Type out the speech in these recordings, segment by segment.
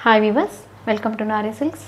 Hi weavers, welcome to Nari silks.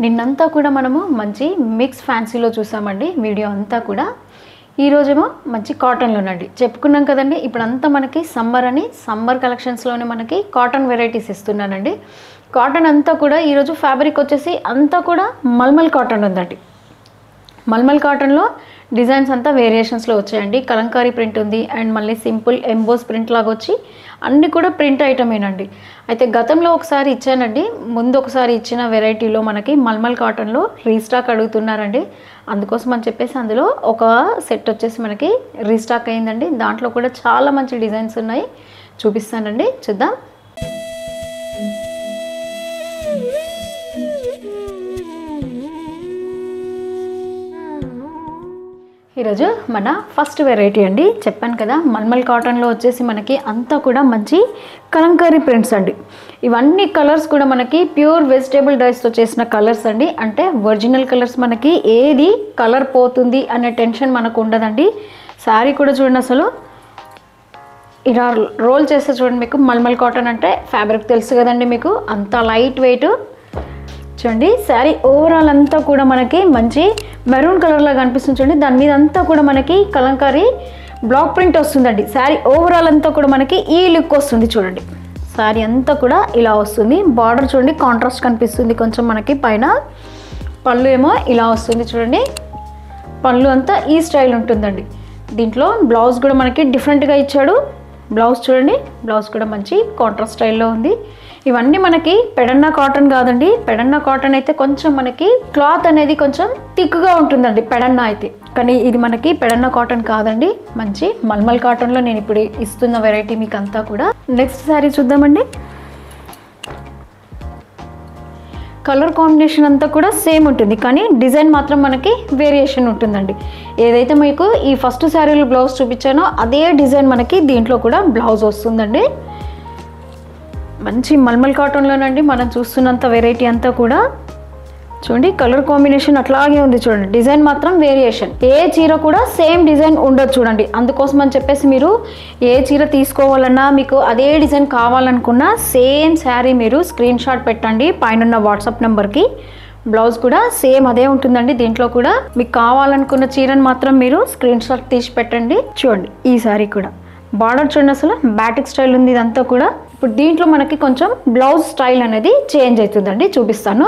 నిన్నంతా కూడా మనము మంచి మిక్స్ ఫ్యాన్సీలో చూసామండి. వీడియో అంతా కూడా ఈరోజేమో మంచి కాటన్లోనండి చెప్పుకున్నాం కదండి. ఇప్పుడంతా మనకి సమ్మర్ కలెక్షన్స్లోనే మనకి కాటన్ వెరైటీస్ ఇస్తున్నానండి. కాటన్ అంతా కూడా ఈరోజు ఫ్యాబ్రిక్ వచ్చేసి అంతా కూడా మల్మల్ కాటన్ ఉందండి. మల్మల్ కాటన్లో డిజైన్స్ అంతా వేరియేషన్స్లో వచ్చాయండి. కలంకారీ ప్రింట్ ఉంది అండ్ మళ్ళీ సింపుల్ ఎంబోస్ ప్రింట్ లాగా వచ్చి అన్నీ కూడా ప్రింట్ ఐటమేనండి. అయితే గతంలో ఒకసారి ఇచ్చానండి, ముందు ఒకసారి ఇచ్చిన వెరైటీలో మనకి మల్మల్ కాటన్లో రీస్టాక్ అడుగుతున్నారండి. అందుకోసం అని చెప్పేసి అందులో ఒక సెట్ వచ్చేసి మనకి రీస్టాక్ అయిందండి. దాంట్లో కూడా చాలా మంచి డిజైన్స్ ఉన్నాయి, చూపిస్తానండి, చూద్దాం. ఈరోజు మన ఫస్ట్ వెరైటీ అండి. చెప్పాను కదా, మల్మల్ కాటన్లో వచ్చేసి మనకి అంతా కూడా మంచి కలంకారీ ప్రింట్స్ అండి. ఇవన్నీ కలర్స్ కూడా మనకి ప్యూర్ వెజిటేబుల్ డైస్తో చేసిన కలర్స్ అండి. అంటే ఒరిజినల్ కలర్స్, మనకి ఏది కలర్ పోతుంది అనే టెన్షన్ మనకు ఉండదండి. శారీ కూడా చూడండి, అసలు ఇలా రోల్ చేస్తే చూడండి. మీకు మల్మల్ కాటన్ అంటే ఫ్యాబ్రిక్ తెలుసు కదండి మీకు, అంత లైట్ వెయిట్. చూడండి శారీ ఓవరాల్ అంతా కూడా మనకి మంచి మెరూన్ కలర్ లాగా కనిపిస్తుంది చూడండి. దాని మీద అంతా కూడా మనకి కలంకారీ బ్లాక్ ప్రింట్ వస్తుందండి. శారీ ఓవరాల్ అంతా కూడా మనకి ఈ లుక్ వస్తుంది చూడండి. శారీ అంతా కూడా ఇలా వస్తుంది. బార్డర్ చూడండి కాంట్రాస్ట్ కనిపిస్తుంది కొంచెం మనకి. పైన పళ్ళు ఏమో ఇలా వస్తుంది చూడండి. పళ్ళు అంతా ఈ స్టైల్ ఉంటుందండి. దీంట్లో బ్లౌజ్ కూడా మనకి డిఫరెంట్గా ఇచ్చాడు. బ్లౌజ్ చూడండి, బ్లౌజ్ కూడా మంచి కాంట్రాస్ట్ స్టైల్లో ఉంది. ఇవన్నీ మనకి పెడన్నా కాటన్ కాదండి. పెడన్నా కాటన్ అయితే కొంచెం మనకి క్లాత్ అనేది కొంచెం థిక్గా ఉంటుందండి పెడన్నా అయితే, కానీ ఇది మనకి పెడన్నా కాటన్ కాదండి. మంచి మల్మల్ కాటన్లో నేను ఇప్పుడు ఇస్తున్న వెరైటీ మీకు అంతా కూడా. నెక్స్ట్ శారీ చూద్దామండి. కలర్ కాంబినేషన్ అంతా కూడా సేమ్ ఉంటుంది, కానీ డిజైన్ మాత్రం మనకి వేరియేషన్ ఉంటుందండి. ఏదైతే మీకు ఈ ఫస్ట్ శారీలో బ్లౌజ్ చూపించానో అదే డిజైన్ మనకి దీంట్లో కూడా బ్లౌజ్ వస్తుందండి. మంచి మల్మల్ కాటన్లోనండి మనం చూస్తున్నంత వెరైటీ అంతా కూడా. చూడండి కలర్ కాంబినేషన్ అట్లాగే ఉంది చూడండి. డిజైన్ మాత్రం వేరియేషన్. ఏ చీర కూడా సేమ్ డిజైన్ ఉండదు చూడండి. అందుకోసం అని చెప్పేసి మీరు ఏ చీర తీసుకోవాలన్నా, మీకు అదే డిజైన్ కావాలనుకున్నా సేమ్ శారీ మీరు స్క్రీన్ షాట్ పెట్టండి పైన వాట్సాప్ నెంబర్కి. బ్లౌజ్ కూడా సేమ్ అదే ఉంటుందండి. దీంట్లో కూడా మీకు కావాలనుకున్న చీరను మాత్రం మీరు స్క్రీన్ షాట్ తీసి పెట్టండి. చూడండి ఈ శారీ కూడా బార్డర్ చూడండి, అసలు బ్యాటిక్ స్టైల్ ఉంది ఇదంతా కూడా. ఇప్పుడు దీంట్లో మనకి కొంచెం బ్లౌజ్ స్టైల్ అనేది చేంజ్ అవుతుందండి, చూపిస్తాను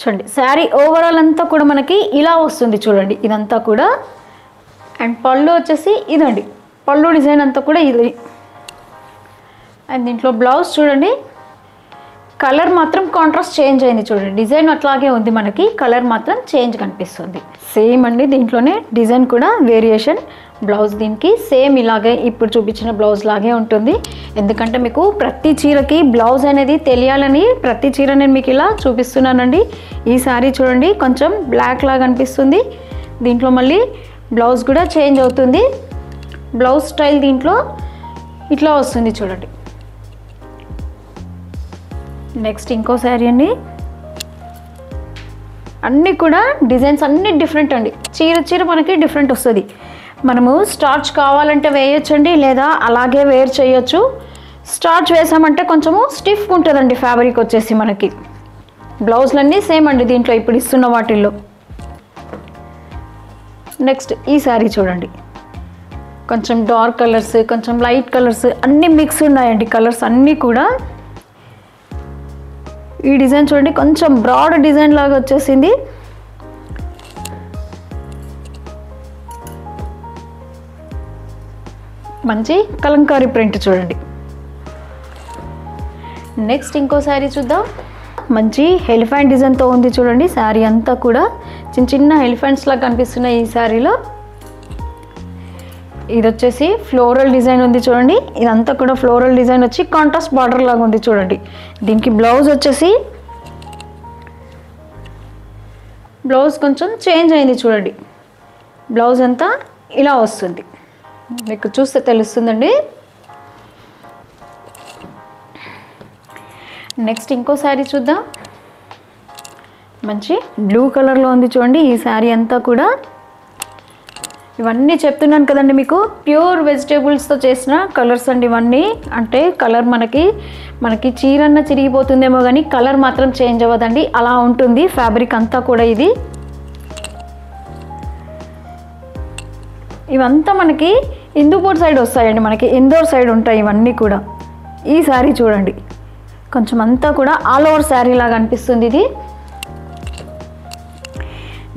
చూడండి. శారీ ఓవరాల్ అంతా కూడా మనకి ఇలా వస్తుంది చూడండి ఇదంతా కూడా. అండ్ పళ్ళు వచ్చేసి ఇదండి, పళ్ళు డిజైన్ అంతా కూడా ఇది. అండ్ దీంట్లో బ్లౌజ్ చూడండి, కలర్ మాత్రం కాంట్రాస్ట్ చేంజ్ అయింది చూడండి. డిజైన్ అట్లాగే ఉంది మనకి, కలర్ మాత్రం చేంజ్ కనిపిస్తుంది. సేమ్ అండి, దీంట్లోనే డిజైన్ కూడా వేరియేషన్. బ్లౌజ్ దీనికి సేమ్ ఇలాగే ఇప్పుడు చూపించిన బ్లౌజ్ లాగే ఉంటుంది. ఎందుకంటే మీకు ప్రతి చీరకి బ్లౌజ్ అనేది తెలియాలని ప్రతి చీర నేను మీకు ఇలా చూపిస్తున్నానండి. ఈ శారీ చూడండి కొంచెం బ్లాక్ లాగా అనిపిస్తుంది. దీంట్లో మళ్ళీ బ్లౌజ్ కూడా చేంజ్ అవుతుంది. బ్లౌజ్ స్టైల్ దీంట్లో ఇట్లా వస్తుంది చూడండి. నెక్స్ట్ ఇంకో శారీ అండి. అన్నీ కూడా డిజైన్స్ అన్నీ డిఫరెంట్ అండి. చీర మనకి డిఫరెంట్ వస్తుంది. మనము స్టార్చ్ కావాలంటే వేయొచ్చండి, లేదా అలాగే వేర్ చేయొచ్చు. స్టార్చ్ వేసామంటే కొంచెము స్టిఫ్గా ఉంటుందండి ఫ్యాబ్రిక్ వచ్చేసి మనకి. బ్లౌజ్లన్నీ సేమ్ అండి దీంట్లో ఇప్పుడు ఇస్తున్న వాటిల్లో. నెక్స్ట్ ఈ శారీ చూడండి, కొంచెం డార్క్ కలర్స్, కొంచెం లైట్ కలర్స్ అన్నీ మిక్స్ ఉన్నాయండి కలర్స్ అన్నీ కూడా. ఈ డిజైన్ చూడండి కొంచెం బ్రాడ్ డిజైన్ లాగా వచ్చేసింది. మంచి కలంకారీ ప్రింట్ చూడండి. నెక్స్ట్ ఇంకో శారీ చూద్దాం. మంచి ఎలిఫెంట్ డిజైన్తో ఉంది చూడండి. శారీ అంతా కూడా చిన్న ఎలిఫెంట్స్ లాగా కనిపిస్తున్నాయి ఈ శారీలో. ఇది వచ్చేసి ఫ్లోరల్ డిజైన్ ఉంది చూడండి. ఇదంతా కూడా ఫ్లోరల్ డిజైన్ వచ్చి కాంట్రాస్ట్ బార్డర్ లాగా ఉంది చూడండి. దీనికి బ్లౌజ్ వచ్చేసి బ్లౌజ్ కొంచెం చేంజ్ అయింది చూడండి. బ్లౌజ్ అంతా ఇలా వస్తుంది, మీకు చూస్తే తెలుస్తుందండి. నెక్స్ట్ ఇంకో శారీ చూద్దాం. మంచి బ్లూ కలర్లో ఉంది చూడండి ఈ శారీ అంతా కూడా. ఇవన్నీ చెప్తున్నాను కదండి మీకు, ప్యూర్ వెజిటేబుల్స్తో చేసిన కలర్స్ అండి ఇవన్నీ. అంటే కలర్ మనకి చీరన్న చిరిగిపోతుందేమో కానీ కలర్ మాత్రం చేంజ్ అవ్వదండి, అలా ఉంటుంది ఫ్యాబ్రిక్ అంతా కూడా. ఇవంతా మనకి హిందూపూర్ సైడ్ వస్తాయండి, మనకి ఇందోర్ సైడ్ ఉంటాయి ఇవన్నీ కూడా. ఈ శారీ చూడండి, కొంచెం అంతా కూడా ఆల్ ఓవర్ శారీ లాగా అనిపిస్తుంది ఇది.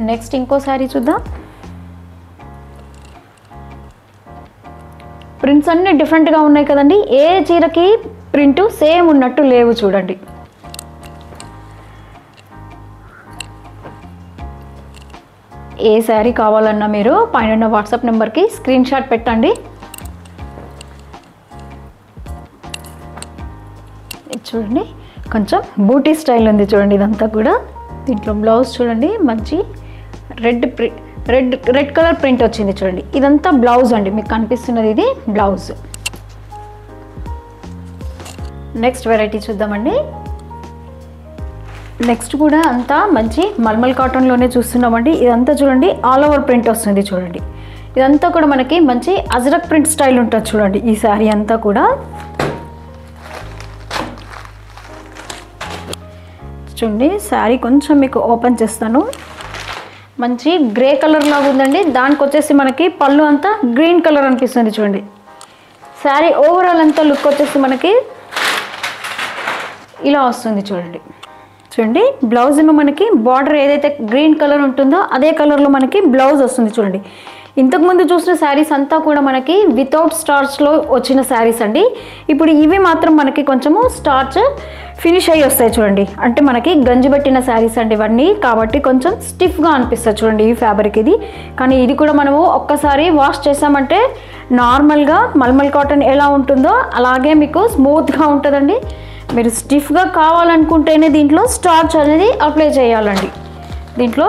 నెక్స్ట్ ఇంకో శారీ చూద్దాం. ప్రింట్స్ అన్నీ డిఫరెంట్గా ఉన్నాయి కదండి, ఏ చీరకి ప్రింట్ సేమ్ ఉన్నట్టు లేవు చూడండి. ఏ శారీ కావాలన్నా మీరు పైన వాట్సాప్ నెంబర్కి స్క్రీన్ షాట్ పెట్టండి. చూడండి కొంచెం బూటీ స్టైల్ ఉంది చూడండి ఇదంతా కూడా. దీంట్లో బ్లౌజ్ చూడండి, మంచి రెడ్ కలర్ ప్రింట్ వచ్చింది చూడండి. ఇదంతా బ్లౌజ్ అండి, మీకు కనిపిస్తున్నది ఇది బ్లౌజ్. నెక్స్ట్ వెరైటీ చూద్దామండి. నెక్స్ట్ కూడా అంతా మంచి మల్మల్ కాటన్లోనే చూస్తున్నామండి. ఇదంతా చూడండి ఆల్ ఓవర్ ప్రింట్ వస్తుంది చూడండి. ఇదంతా కూడా మనకి మంచి అజ్రక్ ప్రింట్ స్టైల్ ఉంటుంది చూడండి ఈ శారీ అంతా కూడా. చూడండి శారీ కొంచెం మీకు ఓపెన్ చేస్తాను. మంచి గ్రే కలర్ లాగా ఉందండి, దానికి వచ్చేసి మనకి పళ్ళు అంతా గ్రీన్ కలర్ అనిపిస్తుంది చూడండి. శారీ ఓవరాల్ అంతా లుక్ వచ్చేసి మనకి ఇలా వస్తుంది చూడండి. బ్లౌజ్ ఏమో మనకి బార్డర్ ఏదైతే గ్రీన్ కలర్ ఉంటుందో అదే కలర్లో మనకి బ్లౌజ్ వస్తుంది చూడండి. ఇంతకుముందు చూసిన శారీస్ అంతా కూడా మనకి వితౌట్ స్టార్చ్లో వచ్చిన శారీస్ అండి. ఇప్పుడు ఇవి మాత్రం మనకి కొంచెము స్టార్చ్ ఫినిష్ అయ్యి వస్తాయి చూడండి. అంటే మనకి గంజి పెట్టిన శారీస్ అండి ఇవన్నీ, కాబట్టి కొంచెం స్టిఫ్గా అనిపిస్తుంది చూడండి ఈ ఫ్యాబ్రిక్ ఇది. కానీ ఇది కూడా మనము ఒక్కసారి వాష్ చేసామంటే నార్మల్గా మల్మల్ కాటన్ ఎలా ఉంటుందో అలాగే మీకు స్మూత్గా ఉంటుందండి. మీరు స్టిఫ్గా కావాలనుకుంటేనే దీంట్లో స్టార్చ్ అనేది అప్లై చేయాలండి. దీంట్లో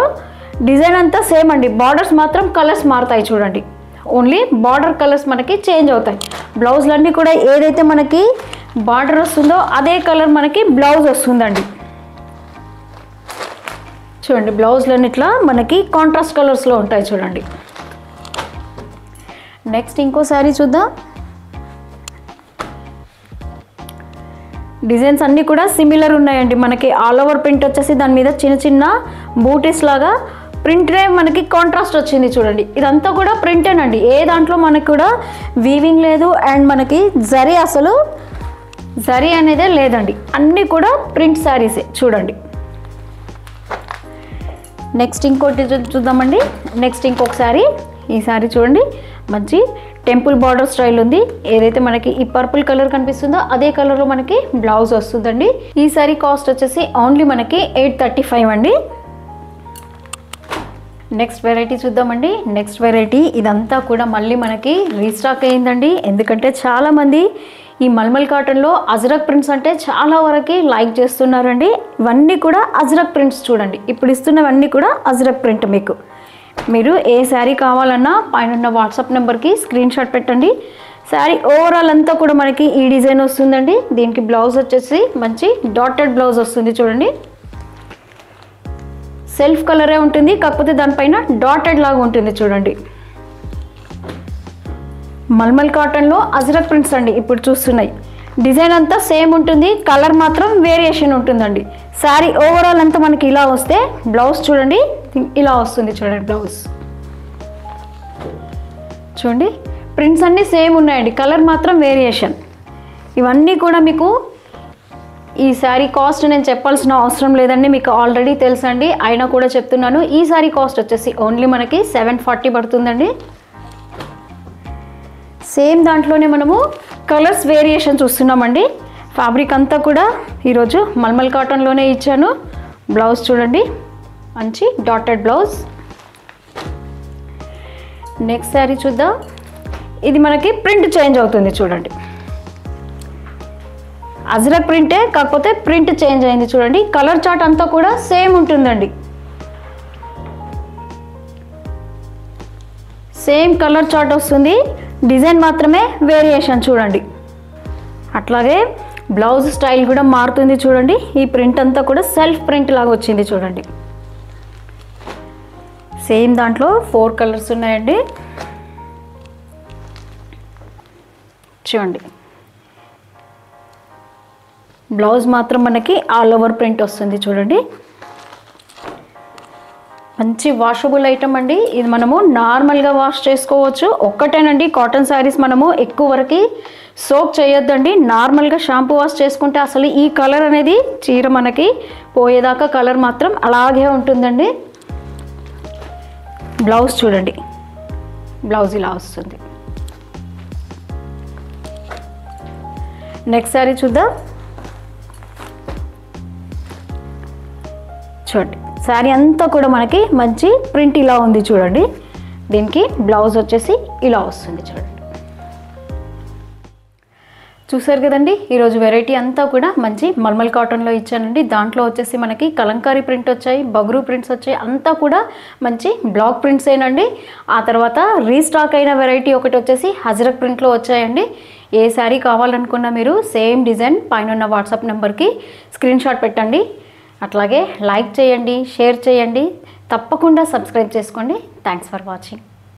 డిజైన్ అంతా సేమ్ అండి, బార్డర్స్ మాత్రం కలర్స్ మారుతాయి చూడండి. ఓన్లీ బార్డర్ కలర్స్ మనకి చేంజ్ అవుతాయి. బ్లౌజ్లన్నీ కూడా ఏదైతే మనకి బార్డర్ వస్తుందో అదే కలర్ మనకి బ్లౌజ్ వస్తుందండి చూడండి. బ్లౌజ్లన్నీ ఇట్లా మనకి కాంట్రాస్ట్ కలర్స్లో ఉంటాయి చూడండి. నెక్స్ట్ ఇంకో శారీ చూద్దాం. డిజైన్స్ అన్నీ కూడా సిమిలర్ ఉన్నాయండి. మనకి ఆల్ ఓవర్ ప్రింట్ వచ్చేసి దాని మీద చిన్న చిన్న బూటీస్ లాగా ప్రింటే మనకి కాంట్రాస్ట్ వచ్చింది చూడండి. ఇదంతా కూడా ప్రింటేనండి, ఏ దాంట్లో మనకి కూడా వీవింగ్ లేదు అండ్ మనకి జరీ అనేదే లేదండి, అన్నీ కూడా ప్రింట్ శారీసే చూడండి. నెక్స్ట్ ఇంకోటి చూద్దామండి. నెక్స్ట్ ఇంకొక శారీ. ఈ శారీ చూడండి, మంచి టెంపుల్ బార్డర్ స్టైల్ ఉంది. ఏదైతే మనకి ఈ పర్పుల్ కలర్ కనిపిస్తుందో అదే కలర్లో మనకి బ్లౌజ్ వస్తుందండి. ఈ శారీ కాస్ట్ వచ్చేసి ఓన్లీ మనకి 835 అండి. నెక్స్ట్ వెరైటీ చూద్దామండి. నెక్స్ట్ వెరైటీ ఇదంతా కూడా మళ్ళీ మనకి రీస్టాక్ అయ్యిందండి. ఎందుకంటే చాలామంది ఈ మల్మల్ కాటన్లో అజ్రక్ ప్రింట్స్ అంటే చాలా వరకు లైక్ చేస్తున్నారండి. ఇవన్నీ కూడా అజ్రక్ ప్రింట్స్ చూడండి. ఇప్పుడు ఇస్తున్నవన్నీ కూడా అజ్రక్ ప్రింట్. మీరు ఏ శారీ కావాలన్నా పైన వాట్సాప్ నెంబర్కి స్క్రీన్ షాట్ పెట్టండి. శారీ ఓవరాల్ అంతా కూడా మనకి ఈ డిజైన్ వస్తుందండి. దీనికి బ్లౌజ్ వచ్చేసి మంచి డాటెడ్ బ్లౌజ్ వస్తుంది చూడండి. సెల్ఫ్ కలరే ఉంటుంది, కాకపోతే దానిపైన డాటెడ్ లాగా ఉంటుంది చూడండి. మల్మల్ కాటన్లో అజ్రక్ ప్రింట్స్ అండి ఇప్పుడు చూస్తున్నాయి. డిజైన్ అంతా సేమ్ ఉంటుంది, కలర్ మాత్రం వేరియేషన్ ఉంటుందండి. శారీ ఓవరాల్ అంతా మనకి ఇలా వస్తే బ్లౌజ్ చూడండి ఇలా వస్తుంది చూడండి. బ్లౌజ్ చూడండి, ప్రింట్స్ అన్నీ సేమ్ ఉన్నాయండి, కలర్ మాత్రం వేరియేషన్. ఇవన్నీ కూడా మీకు ఈ శారీ కాస్ట్ నేను చెప్పాల్సిన అవసరం లేదండి, మీకు ఆల్రెడీ తెలుసండి, అయినా కూడా చెప్తున్నాను. ఈ శారీ కాస్ట్ వచ్చేసి ఓన్లీ మనకి 740 పడుతుందండి. సేమ్ దాంట్లోనే మనము కలర్స్ వేరియేషన్ చూస్తున్నామండి. ఫ్యాబ్రిక్ అంతా కూడా ఈరోజు మల్మల్ కాటన్లోనే ఇచ్చాను. బ్లౌజ్ చూడండి, మంచి డాటెడ్ బ్లౌజ్. నెక్స్ట్ శారీ చూద్దాం. ఇది మనకి ప్రింట్ చేంజ్ అవుతుంది చూడండి. అజ్రక్ ప్రింటే, కాకపోతే ప్రింట్ చేంజ్ అయింది చూడండి. కలర్ చార్ట్ అంతా కూడా సేమ్ ఉంటుందండి. సేమ్ కలర్ చార్ట్ వస్తుంది, డిజైన్ మాత్రమే వేరియేషన్ చూడండి. అట్లాగే బ్లౌజ్ స్టైల్ కూడా మారుతుంది చూడండి. ఈ ప్రింట్ అంతా కూడా సెల్ఫ్ ప్రింట్ లాగా వచ్చింది చూడండి. సేమ్ దాంట్లో 4 కలర్స్ ఉన్నాయండి. చూడండి. బ్లౌజ్ మాత్రం మనకి ఆల్ ఓవర్ ప్రింట్ వస్తుంది చూడండి. మంచి వాషబుల్ ఐటమ్ అండి. ఇది మనము నార్మల్గా వాష్ చేసుకోవచ్చు. ఒక్కటేనండి, కాటన్ శారీస్ మనము ఎక్కువ వరకు సోక్ చేయొద్దండి. నార్మల్గా షాంపూ వాష్ చేసుకుంటే అసలు ఈ కలర్ అనేది చీర మనకి పోయేదాకా కలర్ మాత్రం అలాగే ఉంటుందండి. బ్లౌజ్ చూడండి, బ్లౌజ్ ఇలా వస్తుంది. నెక్స్ట్ శారీ చూద్దాం. చూడండి, శారీ అంతా కూడా మనకి మంచి ప్రింట్ ఇలా ఉంది చూడండి. దీనికి బ్లౌజ్ వచ్చేసి ఇలా వస్తుంది చూడండి. చూసారు కదండి, ఈరోజు వెరైటీ అంతా కూడా మంచి మల్మల్ కాటన్లో ఇచ్చానండి. దాంట్లో వచ్చేసి మనకి కలంకారీ ప్రింట్ వచ్చాయి, బగురు ప్రింట్స్ వచ్చాయి, అంతా కూడా మంచి బ్లాక్ ప్రింట్స్ ఏనండి. ఆ తర్వాత రీస్టాక్ అయిన వెరైటీ ఒకటి వచ్చేసి హజరక్ ప్రింట్లో వచ్చాయండి. ఏ శారీ కావాలనుకున్నా మీరు సేమ్ డిజైన్ పైన ఉన్న వాట్సాప్ నెంబర్కి స్క్రీన్ షాట్ పెట్టండి. అట్లాగే లైక్ చేయండి, షేర్ చేయండి, తప్పకుండా సబ్స్క్రైబ్ చేసుకోండి. Thanks for watching.